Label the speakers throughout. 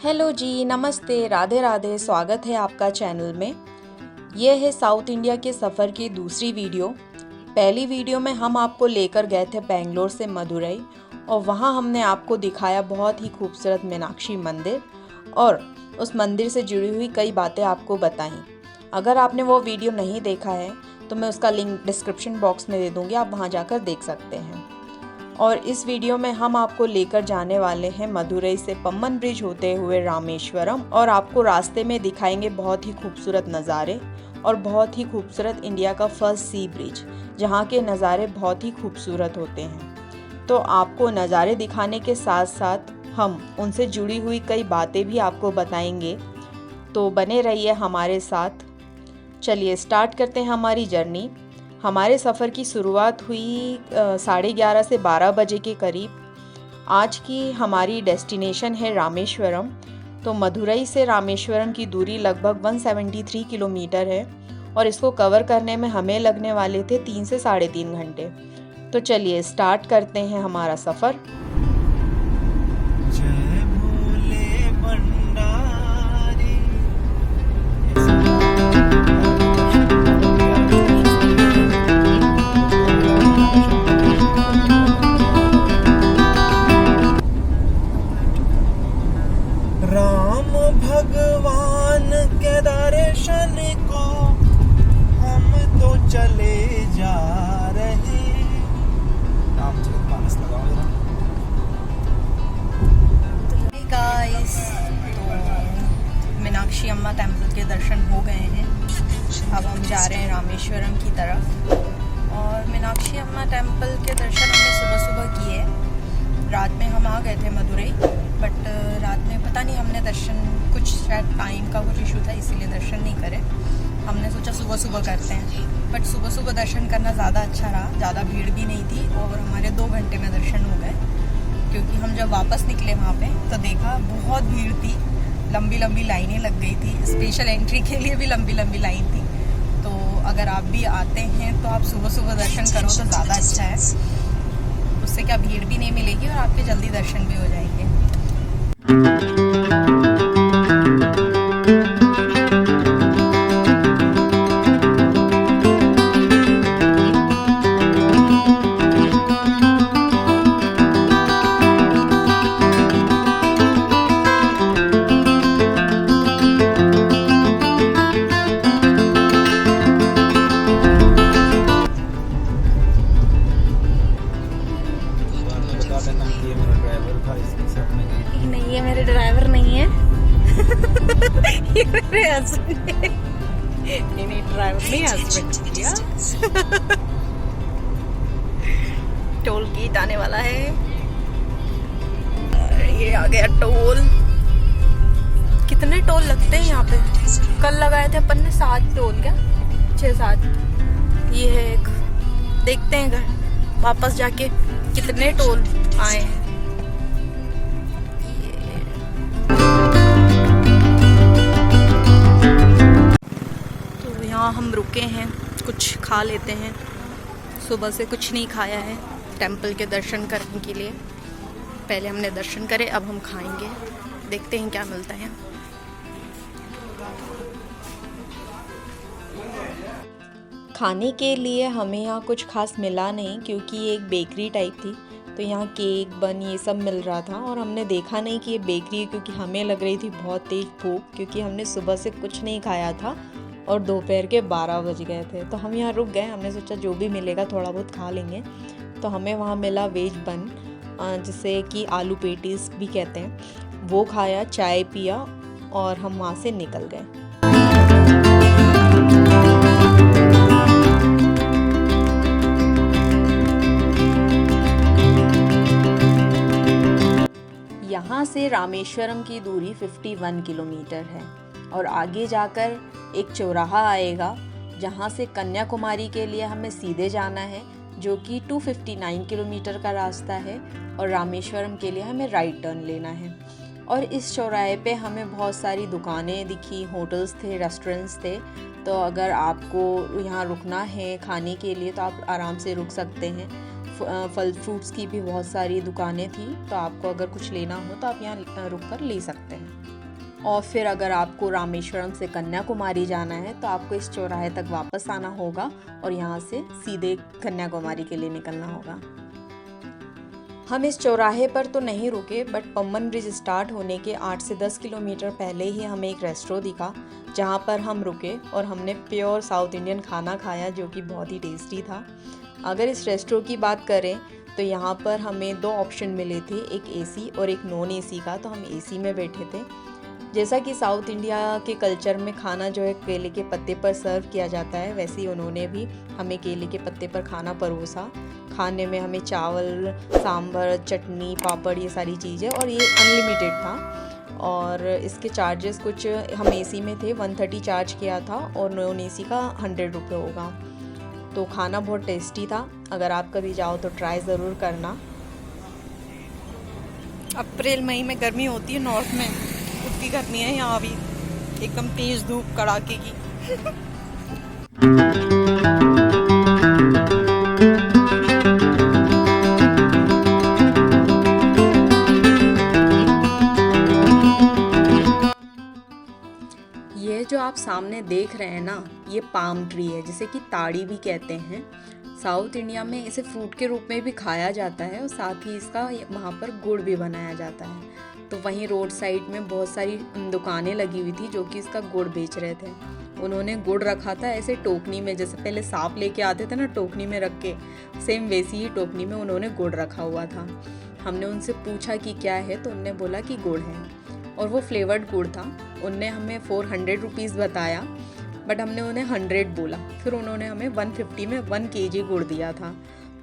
Speaker 1: Hello जी, नमस्ते, राधे राधे। स्वागत है आपका चैनल में। ये है साउथ इंडिया के सफ़र की दूसरी वीडियो। पहली वीडियो में हम आपको लेकर गए थे बेंगलोर से मदुरई और वहाँ हमने आपको दिखाया बहुत ही खूबसूरत मीनाक्षी मंदिर और उस मंदिर से जुड़ी हुई कई बातें आपको बताई। अगर आपने वो वीडियो नहीं देखा है तो मैं उसका लिंक डिस्क्रिप्शन बॉक्स में दे दूँगी, आप वहाँ जाकर देख सकते हैं। और इस वीडियो में हम आपको लेकर जाने वाले हैं मदुरई से पम्बन ब्रिज होते हुए रामेश्वरम और आपको रास्ते में दिखाएंगे बहुत ही खूबसूरत नज़ारे और बहुत ही खूबसूरत इंडिया का फर्स्ट सी ब्रिज, जहाँ के नज़ारे बहुत ही खूबसूरत होते हैं। तो आपको नज़ारे दिखाने के साथ साथ हम उनसे जुड़ी हुई कई बातें भी आपको बताएंगे, तो बने रहिए हमारे साथ। चलिए स्टार्ट करते हैं हमारी जर्नी। हमारे सफ़र की शुरुआत हुई 11:30 से 12 बजे के करीब। आज की हमारी डेस्टिनेशन है रामेश्वरम। तो मदुरई से रामेश्वरम की दूरी लगभग 173 किलोमीटर है और इसको कवर करने में हमें लगने वाले थे 3 से 3.5 घंटे। तो चलिए स्टार्ट करते हैं हमारा सफ़र।
Speaker 2: भगवान के दर्शन को हम तो चले जा रहे। रामचरितमानस लगाओ जरा।
Speaker 1: गाइस, तो मीनाक्षी अम्मा टेम्पल के दर्शन हो गए हैं। अब हम जा रहे हैं रामेश्वरम की तरफ। और मीनाक्षी अम्मा टेम्पल के दर्शन हमने सुबह सुबह किए। रात में हम आ गए थे मदुरई, बट रात में पता नहीं हमने दर्शन, कुछ शायद टाइम का कुछ इशू था इसीलिए दर्शन नहीं करे। हमने सोचा सुबह सुबह करते हैं, बट सुबह सुबह दर्शन करना ज़्यादा अच्छा रहा। ज़्यादा भीड़ भी नहीं थी और हमारे 2 घंटे में दर्शन हो गए। क्योंकि हम जब वापस निकले वहाँ पे तो देखा बहुत भीड़ थी, लंबी लंबी लाइनें लग गई थी। स्पेशल एंट्री के लिए भी लंबी लंबी लाइन थी। तो अगर आप भी आते हैं तो आप सुबह सुबह दर्शन करो तो ज़्यादा अच्छा है। उससे क्या भीड़ भी नहीं मिलेगी और आपके जल्दी दर्शन भी हो जाएंगे। नहीं, ये मेरे ड्राइवर नहीं है। ये मेरे हस्बैंड है। नहीं, ड्राइवर नहीं, हस्बैंड है। टोल गेट आने वाला है और ये आ गया टोल। कितने टोल लगते हैं यहाँ पे? कल लगाए थे अपन ने 7 टोल, क्या 6-7। ये है एक, देखते हैं घर वापस जाके कितने टोल आए हैं। तो यहाँ हम रुके हैं, कुछ खा लेते हैं। सुबह से कुछ नहीं खाया है टेम्पल के दर्शन करने के लिए। पहले हमने दर्शन करे, अब हम खाएंगे। देखते हैं क्या मिलता है। खाने के लिए हमें यहाँ कुछ खास मिला नहीं क्योंकि ये एक बेकरी टाइप थी। तो यहाँ केक, बन ये सब मिल रहा था और हमने देखा नहीं कि ये बेकरी है क्योंकि हमें लग रही थी बहुत तेज भूख, क्योंकि हमने सुबह से कुछ नहीं खाया था और दोपहर के 12 बज गए थे। तो हम यहाँ रुक गए। हमने सोचा जो भी मिलेगा थोड़ा बहुत खा लेंगे। तो हमें वहाँ मिला वेज बन, जिसे कि आलू पेटीज भी कहते हैं। वो खाया, चाय पिया और हम वहाँ से निकल गए। यहाँ से रामेश्वरम की दूरी 51 किलोमीटर है और आगे जाकर एक चौराहा आएगा जहाँ से कन्याकुमारी के लिए हमें सीधे जाना है, जो कि 259 किलोमीटर का रास्ता है और रामेश्वरम के लिए हमें राइट टर्न लेना है। और इस चौराहे पे हमें बहुत सारी दुकानें दिखी, होटल्स थे, रेस्टोरेंट्स थे। तो अगर आपको यहाँ रुकना है खाने के लिए तो आप आराम से रुक सकते हैं। फल फ्रूट्स की भी बहुत सारी दुकानें थी, तो आपको अगर कुछ लेना हो तो आप यहाँ रुक कर ले सकते हैं। और फिर अगर आपको रामेश्वरम से कन्याकुमारी जाना है तो आपको इस चौराहे तक वापस आना होगा और यहाँ से सीधे कन्याकुमारी के लिए निकलना होगा। हम इस चौराहे पर तो नहीं रुके, बट पम्बन ब्रिज स्टार्ट होने के 8 से 10 किलोमीटर पहले ही हमें एक रेस्टोरेंट दिखा जहाँ पर हम रुके और हमने प्योर साउथ इंडियन खाना खाया जो कि बहुत ही टेस्टी था। अगर इस रेस्टोरेंट की बात करें तो यहाँ पर हमें 2 ऑप्शन मिले थे, एक एसी और एक नॉन एसी का, तो हम एसी में बैठे थे। जैसा कि साउथ इंडिया के कल्चर में खाना जो है केले के पत्ते पर सर्व किया जाता है, वैसे ही उन्होंने भी हमें केले के पत्ते पर खाना परोसा। खाने में हमें चावल, सांभर, चटनी, पापड़, ये सारी चीज़ें, और ये अनलिमिटेड था। और इसके चार्जेस कुछ, हम एसी में थे 130 चार्ज किया था और नॉन एसी का 100 रुपये होगा। तो खाना बहुत टेस्टी था, अगर आप कभी जाओ तो ट्राई ज़रूर करना।
Speaker 3: अप्रैल मई में गर्मी होती है नॉर्थ में, उतनी गर्मी है यहाँ भी, एकदम तेज धूप कड़ाके की।
Speaker 1: ये जो आप सामने देख रहे हैं ना, ये पाम ट्री है, जिसे कि ताड़ी भी कहते हैं। साउथ इंडिया में इसे फ्रूट के रूप में भी खाया जाता है और साथ ही इसका वहाँ पर गुड़ भी बनाया जाता है। तो वहीं रोड साइड में बहुत सारी दुकानें लगी हुई थी जो कि इसका गुड़ बेच रहे थे। उन्होंने गुड़ रखा था ऐसे टोकनी में, जैसे पहले सांप लेके आते थे ना टोकनी में रख के, सेम वैसी ही टोकनी में उन्होंने गुड़ रखा हुआ था। हमने उनसे पूछा कि क्या है, तो उनने बोला कि गुड़ है और वो फ्लेवर्ड गुड़ था। उनने हमें 400 रुपीज़ बताया, बट हमने उन्हें 100 बोला। फिर उन्होंने हमें 150 में 1 kg गुड़ दिया था।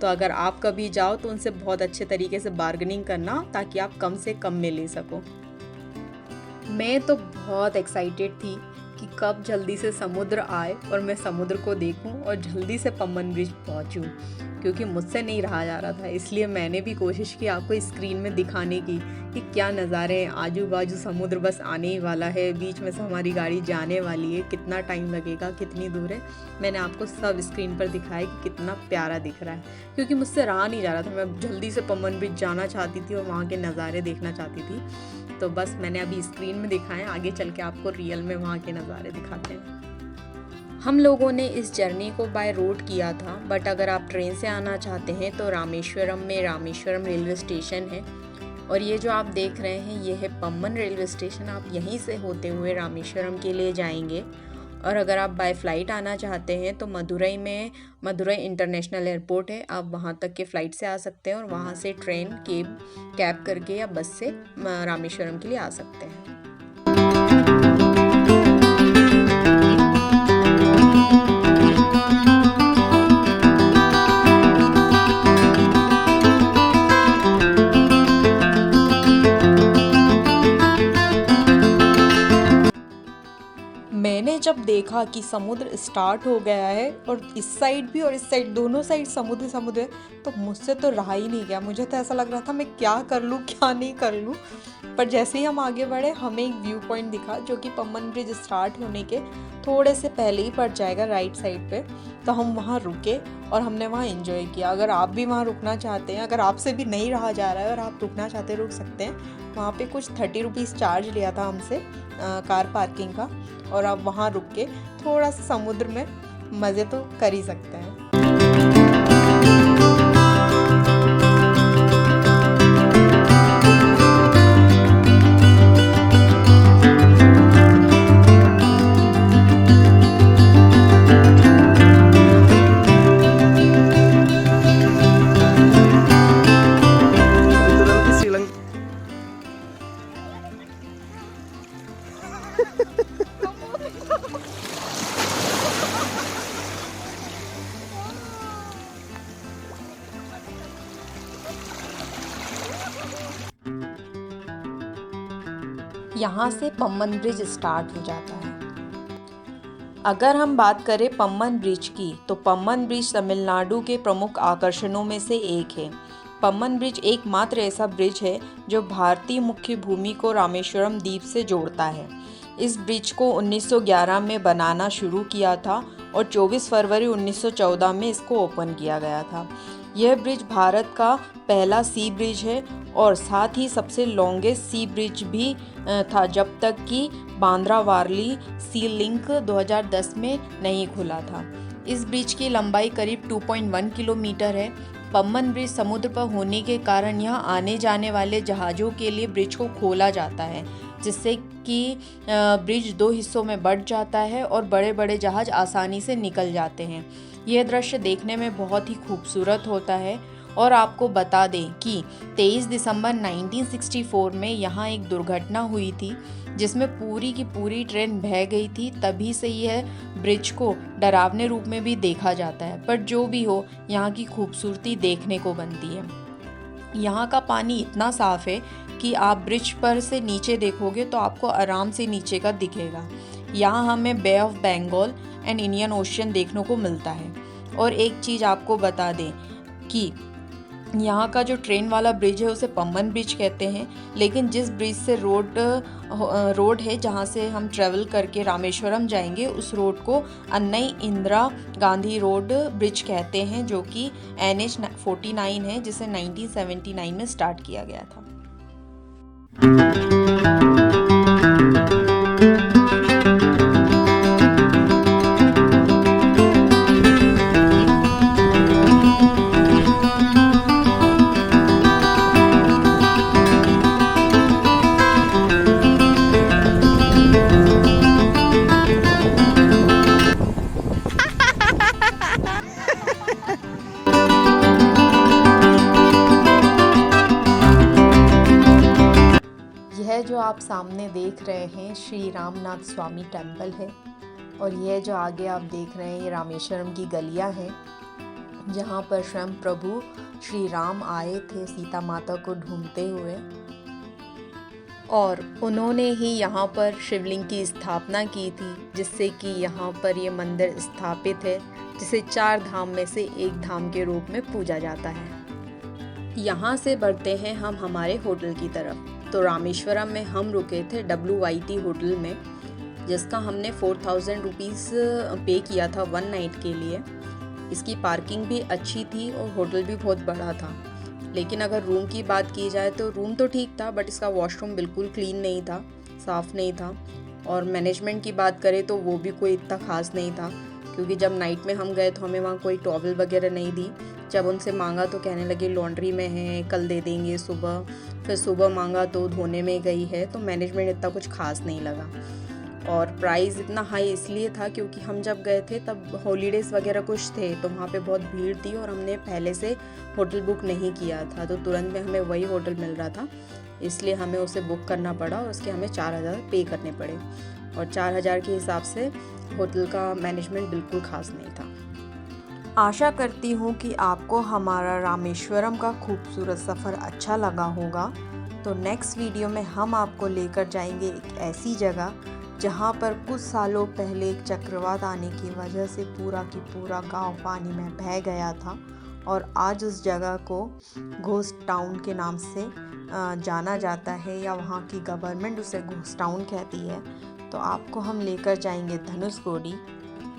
Speaker 1: तो अगर आप कभी जाओ तो उनसे बहुत अच्छे तरीके से बार्गेनिंग करना ताकि आप कम से कम में ले सको। मैं तो बहुत एक्साइटेड थी कि कब जल्दी से समुद्र आए और मैं समुद्र को देखूं और जल्दी से पम्बन ब्रिज पहुंचूं, क्योंकि मुझसे नहीं रहा जा रहा था। इसलिए मैंने भी कोशिश की आपको स्क्रीन में दिखाने की कि क्या नज़ारे हैं। आजू बाजू समुद्र बस आने ही वाला है, बीच में से हमारी गाड़ी जाने वाली है, कितना टाइम लगेगा, कितनी दूर है, मैंने आपको सब स्क्रीन पर दिखाया कि कितना प्यारा दिख रहा है। क्योंकि मुझसे रहा नहीं जा रहा था, मैं जल्दी से पम्बन ब्रिज जाना चाहती थी और वहाँ के नज़ारे देखना चाहती थी। तो बस मैंने अभी स्क्रीन में दिखाए, आगे चल के आपको रियल में वहाँ के नज़ारे दिखाते हैं। हम लोगों ने इस जर्नी को बाय रोड किया था, बट अगर आप ट्रेन से आना चाहते हैं तो रामेश्वरम में रामेश्वरम रेलवे स्टेशन है और ये जो आप देख रहे हैं ये है पम्बन रेलवे स्टेशन। आप यहीं से होते हुए रामेश्वरम के लिए जाएंगे। और अगर आप बाय फ्लाइट आना चाहते हैं तो मदुरई में मदुरई इंटरनेशनल एयरपोर्ट है, आप वहाँ तक के फ़्लाइट से आ सकते हैं और वहाँ से ट्रेन कैब करके या बस से रामेश्वरम के लिए आ सकते हैं। मैंने जब देखा कि समुद्र स्टार्ट हो गया है और इस साइड भी और इस साइड, दोनों साइड समुद्र है, तो मुझसे तो रहा ही नहीं गया। मुझे तो ऐसा लग रहा था मैं क्या कर लूँ क्या नहीं कर लूँ। पर जैसे ही हम आगे बढ़े हमें एक व्यू पॉइंट दिखा जो कि पम्बन ब्रिज स्टार्ट होने के थोड़े से पहले ही पड़ जाएगा राइट साइड पे। तो हम वहाँ रुके और हमने वहाँ एंजॉय किया। अगर आप भी वहाँ रुकना चाहते हैं, अगर आपसे भी नहीं रहा जा रहा है और आप रुकना चाहते हैं, रुक सकते हैं। वहाँ पे कुछ 30 रुपीज़ चार्ज लिया था हमसे कार पार्किंग का, और आप वहाँ रुक के थोड़ा सा समुद्र में मज़े तो कर ही सकते हैं। यहाँ से पम्बन ब्रिज स्टार्ट हो जाता है। अगर हम बात करें पम्बन ब्रिज की, तो पम्बन ब्रिज तमिलनाडु के प्रमुख आकर्षणों में से एक है। पम्बन ब्रिज एकमात्र ऐसा ब्रिज है जो भारतीय मुख्य भूमि को रामेश्वरम द्वीप से जोड़ता है। इस ब्रिज को 1911 में बनाना शुरू किया था और 24 फरवरी 1914 में इसको ओपन किया गया था। यह ब्रिज भारत का पहला सी ब्रिज है और साथ ही सबसे लॉन्गेस्ट सी ब्रिज भी था, जब तक कि बांद्रा वारली सी लिंक 2010 में नहीं खुला था। इस ब्रिज की लंबाई करीब 2.1 किलोमीटर है। पम्बन ब्रिज समुद्र पर होने के कारण यहाँ आने जाने वाले जहाज़ों के लिए ब्रिज को खोला जाता है, जिससे कि ब्रिज 2 हिस्सों में बढ़ जाता है और बड़े बड़े जहाज़ आसानी से निकल जाते हैं। यह दृश्य देखने में बहुत ही खूबसूरत होता है। और आपको बता दें कि 23 दिसंबर 1964 में यहाँ एक दुर्घटना हुई थी, जिसमें पूरी की पूरी ट्रेन बह गई थी। तभी से यह ब्रिज को डरावने रूप में भी देखा जाता है, पर जो भी हो, यहाँ की खूबसूरती देखने को बनती है। यहाँ का पानी इतना साफ है कि आप ब्रिज पर से नीचे देखोगे तो आपको आराम से नीचे का दिखेगा। यहाँ हमें bay of Bengal and Indian ocean देखने को मिलता है। और एक चीज़ आपको बता दें कि यहाँ का जो ट्रेन वाला ब्रिज है उसे पम्बन ब्रिज कहते हैं, लेकिन जिस ब्रिज से रोड है जहाँ से हम ट्रेवल करके रामेश्वरम जाएंगे, उस रोड को अन्नई इंदिरा गांधी रोड ब्रिज कहते हैं, जो कि NH 49 है, जिसे 1979 में स्टार्ट किया गया था। यह जो आप सामने देख रहे हैं श्री रामनाथ स्वामी टेम्पल है, और यह जो आगे आप देख रहे हैं ये रामेश्वरम की गलियां हैं, जहां पर स्वयं प्रभु श्री राम आए थे सीता माता को ढूंढते हुए, और उन्होंने ही यहाँ पर शिवलिंग की स्थापना की थी, जिससे कि यहाँ पर ये मंदिर स्थापित है, जिसे 4 धाम में से एक धाम के रूप में पूजा जाता है। यहाँ से बढ़ते हैं हम हमारे होटल की तरफ। तो रामेश्वरम में हम रुके थे WYT होटल में, जिसका हमने 4000 रुपीज़ पे किया था 1 नाइट के लिए। इसकी पार्किंग भी अच्छी थी और होटल भी बहुत बड़ा था। लेकिन अगर रूम की बात की जाए तो रूम तो ठीक था, बट इसका वॉशरूम बिल्कुल क्लीन नहीं था, साफ़ नहीं था। और मैनेजमेंट की बात करें तो वो भी कोई इतना ख़ास नहीं था, क्योंकि जब नाइट में हम गए तो हमें वहाँ कोई टॉवल वगैरह नहीं दी। जब उनसे मांगा तो कहने लगे लॉन्ड्री में है, कल दे देंगे सुबह। फिर सुबह मांगा तो धोने में गई है। तो मैनेजमेंट इतना कुछ खास नहीं लगा। और प्राइस इतना हाई इसलिए था क्योंकि हम जब गए थे तब हॉलीडेज़ वगैरह कुछ थे, तो वहाँ पे बहुत भीड़ थी और हमने पहले से होटल बुक नहीं किया था, तो तुरंत में हमें वही होटल मिल रहा था, इसलिए हमें उसे बुक करना पड़ा और उसके हमें 4000 पे करने पड़े। और 4000 के हिसाब से होटल का मैनेजमेंट बिल्कुल खास नहीं था। आशा करती हूँ कि आपको हमारा रामेश्वरम का खूबसूरत सफ़र अच्छा लगा होगा। तो नेक्स्ट वीडियो में हम आपको लेकर जाएंगे एक ऐसी जगह जहाँ पर कुछ सालों पहले एक चक्रवात आने की वजह से पूरा की पूरा गांव पानी में बह गया था, और आज उस जगह को घोस्ट टाउन के नाम से जाना जाता है, या वहाँ की गवर्नमेंट उसे घोस्ट टाउन कहती है। तो आपको हम लेकर जाएंगे धनुषकोडी।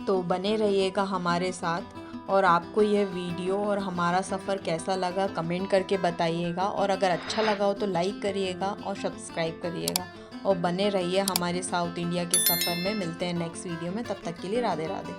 Speaker 1: तो बने रहिएगा हमारे साथ, और आपको यह वीडियो और हमारा सफ़र कैसा लगा कमेंट करके बताइएगा, और अगर अच्छा लगा हो तो लाइक करिएगा और सब्सक्राइब करिएगा, और बने रहिए हमारे साउथ इंडिया के सफ़र में। मिलते हैं नेक्स्ट वीडियो में, तब तक के लिए राधे राधे।